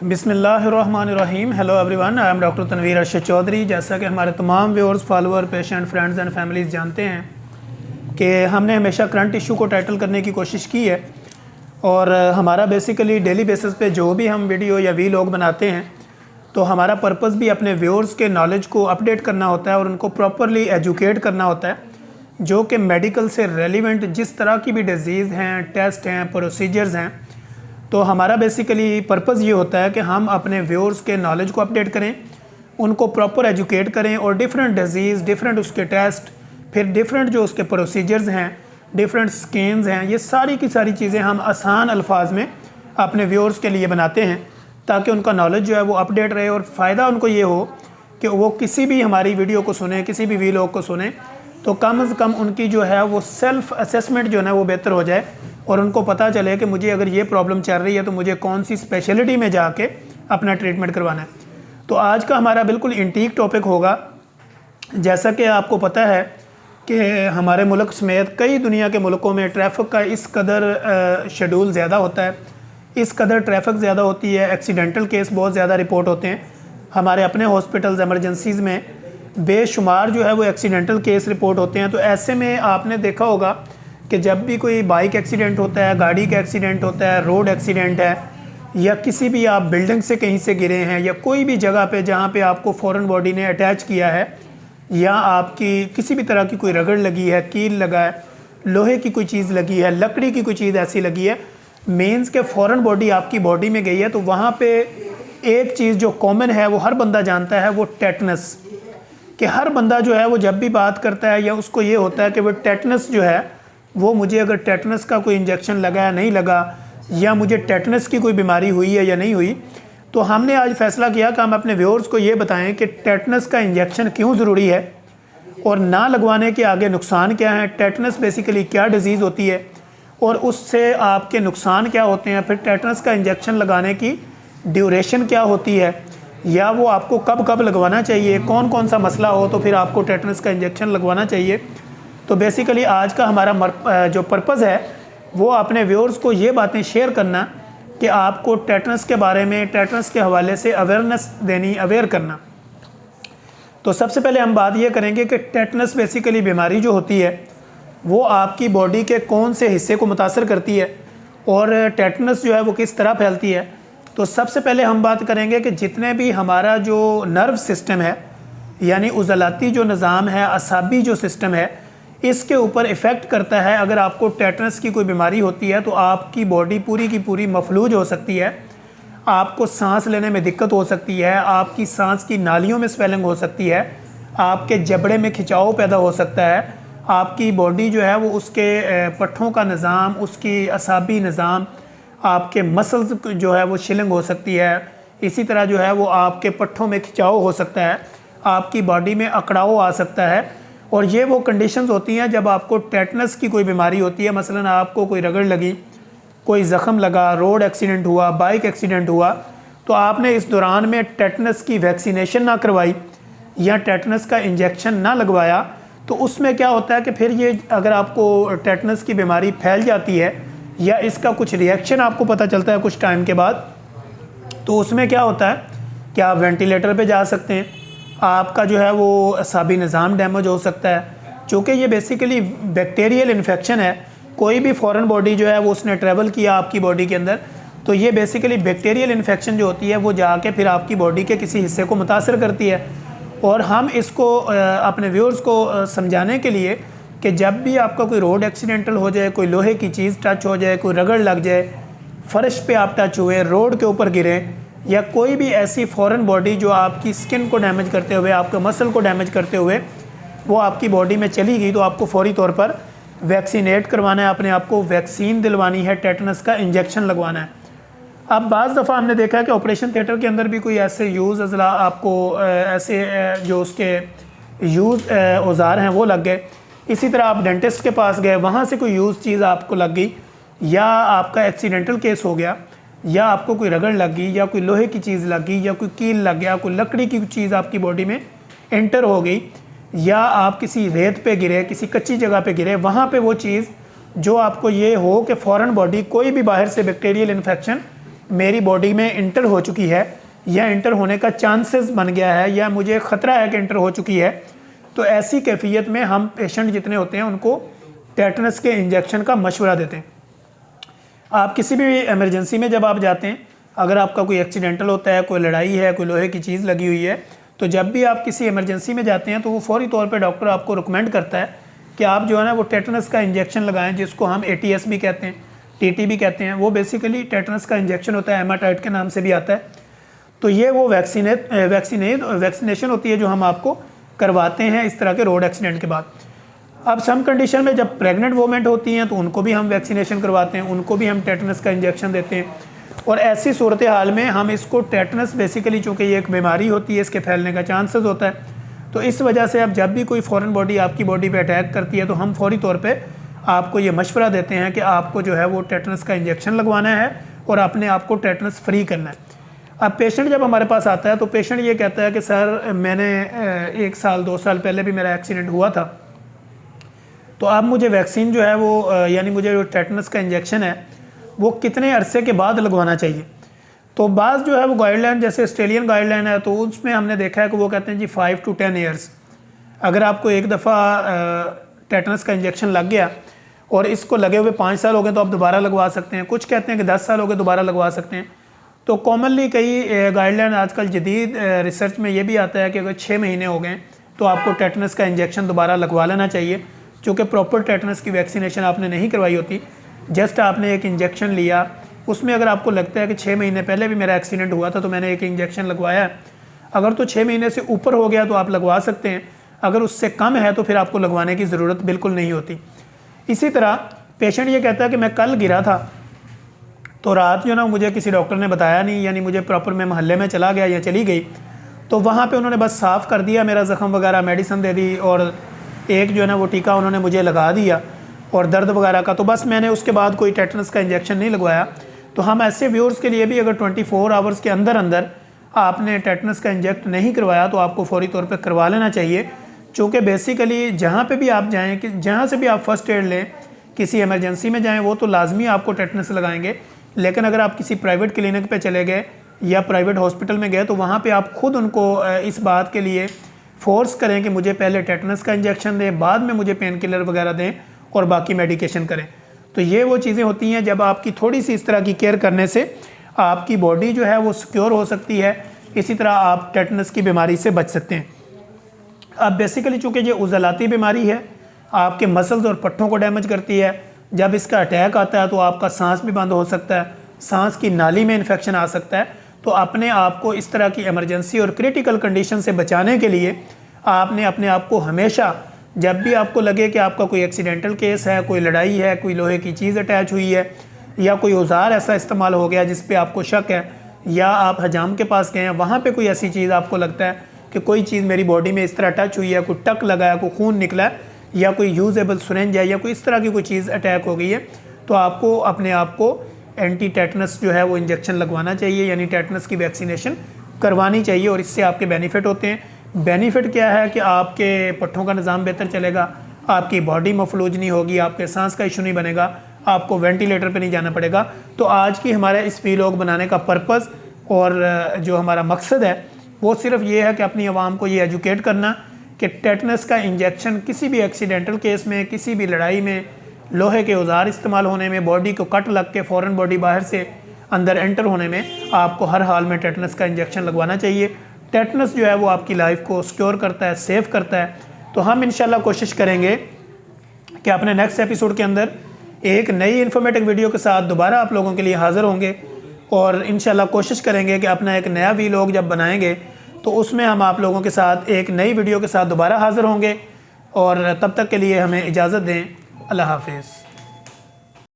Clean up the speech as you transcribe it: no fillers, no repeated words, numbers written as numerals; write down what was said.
बिस्मिल्लाहिर्रहमानिर्रहीम। Hello everyone, I am doctor Tanveer Arshad Chaudhary. जैसा कि हमारे तमाम viewers, follower, patient, friends and families जानते हैं कि हमने हमेशा करंट इशू को टाइटल करने की कोशिश की है और हमारा बेसिकली डेली बेसिस पे जो भी हम वीडियो या वीलॉग बनाते हैं तो हमारा पर्पस भी अपने व्यूअर्स के नॉलेज को अपडेट करना होता है और उनको प्रॉपरली एजुकेट करना होता है, जो कि मेडिकल से रेलिवेंट जिस तरह की भी डिज़ीज़ हैं, टेस्ट हैं, प्रोसीजर्स हैं। तो हमारा बेसिकली पर्पज़ ये होता है कि हम अपने व्यूअर्स के नॉलेज को अपडेट करें, उनको प्रॉपर एजुकेट करें और डिफरेंट डिज़ीज़, डिफरेंट उसके टेस्ट, फिर डिफरेंट जो उसके प्रोसीजर्स हैं, डिफरेंट स्कैन्स हैं, ये सारी की सारी चीज़ें हम आसान अल्फाज में अपने व्यूअर्स के लिए बनाते हैं ताकि उनका नॉलेज जो है वो अपडेट रहे और फ़ायदा उनको ये हो कि वो किसी भी हमारी वीडियो को सुने, किसी भी वीलॉग को सुने तो कम से कम उनकी जो है वो सेल्फ़ असेसमेंट जो है ना वो बेहतर हो जाए और उनको पता चले कि मुझे अगर ये प्रॉब्लम चल रही है तो मुझे कौन सी स्पेशलिटी में जाके अपना ट्रीटमेंट करवाना है। तो आज का हमारा बिल्कुल इंटीक टॉपिक होगा। जैसा कि आपको पता है कि हमारे मुल्क समेत कई दुनिया के मुल्कों में ट्रैफिक का इस कदर शेड्यूल ज़्यादा होता है, इस कदर ट्रैफिक ज़्यादा होती है, एक्सीडेंटल केस बहुत ज़्यादा रिपोर्ट होते हैं। हमारे अपने हॉस्पिटल्स, एमरजेंसीज़ में बेशुमार जो है वो एक्सीडेंटल केस रिपोर्ट होते हैं। तो ऐसे में आपने देखा होगा कि जब भी कोई बाइक एक्सीडेंट होता है, गाड़ी का एक्सीडेंट होता है, रोड एक्सीडेंट है या किसी भी आप बिल्डिंग से कहीं से गिरे हैं या कोई भी जगह पे जहाँ पे आपको फॉरेन बॉडी ने अटैच किया है या आपकी किसी भी तरह की कोई रगड़ लगी है, कील लगा है, लोहे की कोई चीज़ लगी है, लकड़ी की कोई चीज़ ऐसी लगी है, मीन्स के फॉरेन बॉडी आपकी बॉडी में गई है, तो वहाँ पे एक चीज़ जो कॉमन है वो हर बंदा जानता है, वो टेटनस। कि हर बंदा जो है वो जब भी बात करता है या उसको ये होता है कि वो टेटनस जो है वो मुझे अगर टेटनस का कोई इंजेक्शन लगा या नहीं लगा या मुझे टेटनस की कोई बीमारी हुई है या नहीं हुई। तो हमने आज फैसला किया कि हम अपने व्यूअर्स को ये बताएं कि टेटनस का इंजेक्शन क्यों ज़रूरी है और ना लगवाने के आगे नुकसान क्या हैं, टेटनस बेसिकली क्या डिज़ीज़ होती है और उससे आपके नुकसान क्या होते हैं, फिर टेटनस का इंजेक्शन लगाने की ड्यूरेशन क्या होती है या वो आपको कब कब लगवाना चाहिए, कौन कौन सा मसला हो तो फिर आपको टेटनस का इंजेक्शन लगवाना चाहिए। तो बेसिकली आज का हमारा जो पर्पज़ है वो अपने व्यूअर्स को ये बातें शेयर करना कि आपको टेटनस के बारे में, टेटनस के हवाले से अवेयरनेस देनी, अवेयर करना। तो सबसे पहले हम बात ये करेंगे कि टेटनस बेसिकली बीमारी जो होती है वो आपकी बॉडी के कौन से हिस्से को मुतासर करती है और टेटनस जो है वो किस तरह फैलती है। तो सबसे पहले हम बात करेंगे कि जितने भी हमारा जो नर्व सिस्टम है यानी उज़लाती जो निज़ाम है, असाबी जो सिस्टम है, इसके ऊपर इफ़ेक्ट करता है। अगर आपको टेटनस की कोई बीमारी होती है तो आपकी बॉडी पूरी की पूरी मफलूज हो सकती है, आपको सांस लेने में दिक्कत हो सकती है, आपकी सांस की नालियों में स्वेलिंग हो सकती है, आपके जबड़े में खिंचाव पैदा हो सकता है, आपकी बॉडी जो है वो उसके पट्ठों का निज़ाम, उसकी असाबी निज़ाम, आपके मसल्स जो है वो शिलिंग हो सकती है, इसी तरह जो है वो आपके पट्ठों में खिंचाव हो सकता है, आपकी बॉडी में अकड़ाव आ सकता है। और ये वो कंडीशंस होती हैं जब आपको टेटनस की कोई बीमारी होती है। मसलन आपको कोई रगड़ लगी, कोई ज़ख़म लगा, रोड एक्सीडेंट हुआ, बाइक एक्सीडेंट हुआ, तो आपने इस दौरान में टेटनस की वैक्सीनेशन ना करवाई या टेटनस का इंजेक्शन ना लगवाया तो उसमें क्या होता है कि फिर ये अगर आपको टेटनस की बीमारी फैल जाती है या इसका कुछ रिएक्शन आपको पता चलता है कुछ टाइम के बाद, तो उसमें क्या होता है कि आप वेंटिलेटर पे जा सकते हैं, आपका जो है वो असाबी निज़ाम डैमेज हो सकता है। चूँकि ये बेसिकली बैक्टीरियल इन्फेक्शन है, कोई भी फॉरेन बॉडी जो है वो उसने ट्रैवल किया आपकी बॉडी के अंदर, तो ये बेसिकली बैक्टीरियल इन्फेक्शन जो होती है वो जाके फिर आपकी बॉडी के किसी हिस्से को मुतासर करती है। और हम इसको अपने व्यूअर्स को समझाने के लिए कि जब भी आपका कोई रोड एक्सीडेंटल हो जाए, कोई लोहे की चीज़ टच हो जाए, कोई रगड़ लग जाए, फर्श पे आप टच हुए, रोड के ऊपर गिरें या कोई भी ऐसी फॉरेन बॉडी जो आपकी स्किन को डैमेज करते हुए, आपके मसल को डैमेज करते हुए वो आपकी बॉडी में चली गई, तो आपको फौरी तौर पर वैक्सीनेट करवाना है, अपने आप को वैक्सीन दिलवानी है, टेटनस का इंजेक्शन लगवाना है। अब बाज़ दफ़ा हमने देखा है कि ऑपरेशन थिएटर के अंदर भी कोई ऐसे यूज़ अज़ला आपको ऐसे जो उसके यूज़ औज़ार हैं वो लग गए। इसी तरह आप डेंटिस्ट के पास गए, वहाँ से कोई यूज़ चीज़ आपको लग गई या आपका एक्सीडेंटल केस हो गया या आपको कोई रगड़ लग गई या कोई लोहे की चीज़ लग गई या कोई कील लग गया, कोई लकड़ी की चीज़ आपकी बॉडी में एंटर हो गई या आप किसी रेत पे गिरे, किसी कच्ची जगह पे गिरे, वहाँ पे वो चीज़ जो आपको ये हो कि फ़ौरन बॉडी कोई भी बाहर से बैक्टीरियल इन्फेक्शन मेरी बॉडी में इंटर हो चुकी है या इंटर होने का चांसेस बन गया है या मुझे ख़तरा है कि इंटर हो चुकी है, तो ऐसी कैफियत में हम पेशेंट जितने होते हैं उनको टेटनस के इंजेक्शन का मशवरा देते हैं। आप किसी भी इमरजेंसी में जब आप जाते हैं, अगर आपका कोई एक्सीडेंटल होता है, कोई लड़ाई है, कोई लोहे की चीज़ लगी हुई है, तो जब भी आप किसी इमरजेंसी में जाते हैं तो वो फौरी तौर पे डॉक्टर आपको रिकमेंड करता है कि आप जो है ना वो टेटनस का इंजेक्शन लगाएं, जिसको हम ATS भी कहते हैं, TT भी कहते हैं। वो बेसिकली टेटनस का इंजेक्शन होता है, हेमाटाइट के नाम से भी आता है। तो ये वो वैक्सीनेशन होती है जो हम आपको करवाते हैं इस तरह के रोड एक्सीडेंट के बाद। अब सम कंडीशन में जब प्रेग्नेंट वोमेंट होती हैं तो उनको भी हम वैक्सीनेशन करवाते हैं, उनको भी हम टेटनस का इंजेक्शन देते हैं। और ऐसी सूरत हाल में हम इसको टेटनस बेसिकली, चूँकि ये एक बीमारी होती है, इसके फैलने का चांसेस होता है, तो इस वजह से अब जब भी कोई फॉरेन बॉडी आपकी बॉडी पे अटैक करती है तो हम फौरी तौर पे आपको ये मशवरा देते हैं कि आपको जो है वो टेटनस का इंजेक्शन लगवाना है और अपने आप को टेटनस फ्री करना है। अब पेशेंट जब हमारे पास आता है तो पेशेंट ये कहता है कि सर मैंने 1 साल 2 साल पहले भी मेरा एक्सीडेंट हुआ था, तो अब मुझे वैक्सीन जो है वो यानी मुझे जो टेटनस का इंजेक्शन है वो कितने अरसे के बाद लगवाना चाहिए। तो बाज़ जो है वो गाइडलाइन, जैसे ऑस्ट्रेलियन गाइडलाइन है, तो उसमें हमने देखा है कि वो कहते हैं जी 5 to 10 ईयर्स। अगर आपको एक दफ़ा टेटनस का इंजेक्शन लग गया और इसको लगे हुए 5 साल हो गए तो आप दोबारा लगवा सकते हैं। कुछ कहते हैं कि 10 साल हो गए दोबारा लगवा सकते हैं। तो कॉमनली कई गाइडलाइन आजकल जदीद रिसर्च में ये भी आता है कि अगर 6 महीने हो गए तो आपको टेटनस का इंजेक्शन दोबारा लगवा लेना चाहिए, चूँकि प्रॉपर टेटनस की वैक्सीनेशन आपने नहीं करवाई होती। जस्ट आपने एक इंजेक्शन लिया, उसमें अगर आपको लगता है कि 6 महीने पहले भी मेरा एक्सीडेंट हुआ था तो मैंने एक इंजेक्शन लगवाया है, अगर तो 6 महीने से ऊपर हो गया तो आप लगवा सकते हैं, अगर उससे कम है तो फिर आपको लगवाने की ज़रूरत बिल्कुल नहीं होती। इसी तरह पेशेंट ये कहता है कि मैं कल गिरा था तो रात जो ना मुझे किसी डॉक्टर ने बताया नहीं, यानी मुझे प्रॉपर मैं मोहल्ले में चला गया या चली गई तो वहाँ पे उन्होंने बस साफ़ कर दिया मेरा ज़ख़म वगैरह, मेडिसिन दे दी और एक जो है ना वो टीका उन्होंने मुझे लगा दिया और दर्द वगैरह का, तो बस मैंने उसके बाद कोई टेटनस का इंजेक्शन नहीं लगवाया। तो हम ऐसे व्यूअर्स के लिए भी अगर 24 आवर्स के अंदर अंदर आपने टेटनस का इंजेक्ट नहीं करवाया तो आपको फौरी तौर पे करवा लेना चाहिए, चूँकि बेसिकली जहाँ पे भी आप जाएँ, कि जहाँ से भी आप फर्स्ट एड लें, किसी इमरजेंसी में जाएँ वो तो लाजमी आपको टेटनस लगाएंगे, लेकिन अगर आप किसी प्राइवेट क्लिनिक पे चले गए या प्राइवेट हॉस्पिटल में गए तो वहाँ पे आप खुद उनको इस बात के लिए फोर्स करें कि मुझे पहले टेटनस का इंजेक्शन दें, बाद में मुझे पेन किलर वगैरह दें और बाकी मेडिकेशन करें। तो ये वो चीज़ें होती हैं जब आपकी थोड़ी सी इस तरह की केयर करने से आपकी बॉडी जो है वो सिक्योर हो सकती है, इसी तरह आप टेटनस की बीमारी से बच सकते हैं। अब बेसिकली चूँकि ये उज़लाती बीमारी है, आपके मसल्स और पट्ठों को डैमेज करती है। जब इसका अटैक आता है तो आपका सांस भी बंद हो सकता है, सांस की नाली में इन्फेक्शन आ सकता है। तो अपने आप को इस तरह की इमरजेंसी और क्रिटिकल कंडीशन से बचाने के लिए आपने अपने आप को हमेशा, जब भी आपको लगे कि आपका कोई एक्सीडेंटल केस है, कोई लड़ाई है, कोई लोहे की चीज़ अटैच हुई है या कोई औजार ऐसा इस्तेमाल हो गया जिस पे आपको शक है, या आप हजाम के पास गए हैं, वहाँ पे कोई ऐसी चीज़ आपको लगता है कि कोई चीज़ मेरी बॉडी में इस तरह टच हुई है, कोई टक लगा है, कोई खून निकला है या कोई यूजेबल सिरिंज है या कोई इस तरह की कोई चीज़ अटैक हो गई है, तो आपको अपने आप को एंटी टेटनस जो है वो इंजेक्शन लगवाना चाहिए, यानी टेटनस की वैक्सीनेशन करवानी चाहिए। और इससे आपके बेनिफिट होते हैं। बेनिफिट क्या है कि आपके पट्ठों का निज़ाम बेहतर चलेगा, आपकी बॉडी मफलूज नहीं होगी, आपके सांस का इशू नहीं बनेगा, आपको वेंटिलेटर पे नहीं जाना पड़ेगा। तो आज की हमारे इस वीलॉग बनाने का पर्पज़ और जो हमारा मकसद है वो सिर्फ ये है कि अपनी आवाम को ये एजुकेट करना कि टेटनस का इंजेक्शन किसी भी एक्सीडेंटल केस में, किसी भी लड़ाई में, लोहे के औजार इस्तेमाल होने में, बॉडी को कट लग के फ़ौरन बॉडी बाहर से अंदर एंटर होने में आपको हर हाल में टेटनस का इंजेक्शन लगवाना चाहिए। टेटनस जो है वो आपकी लाइफ को सिक्योर करता है, सेफ करता है। तो हम इंशाल्लाह कोशिश करेंगे कि अपने नेक्स्ट एपिसोड के अंदर एक नई इन्फॉर्मेटिव वीडियो के साथ दोबारा आप लोगों के लिए हाज़िर होंगे और इंशाल्लाह कोशिश करेंगे कि अपना एक नया वीलॉग जब बनाएंगे तो उसमें हम आप लोगों के साथ एक नई वीडियो के साथ दोबारा हाज़िर होंगे। और तब तक के लिए हमें इजाज़त दें। अल्लाह हाफ़िज़।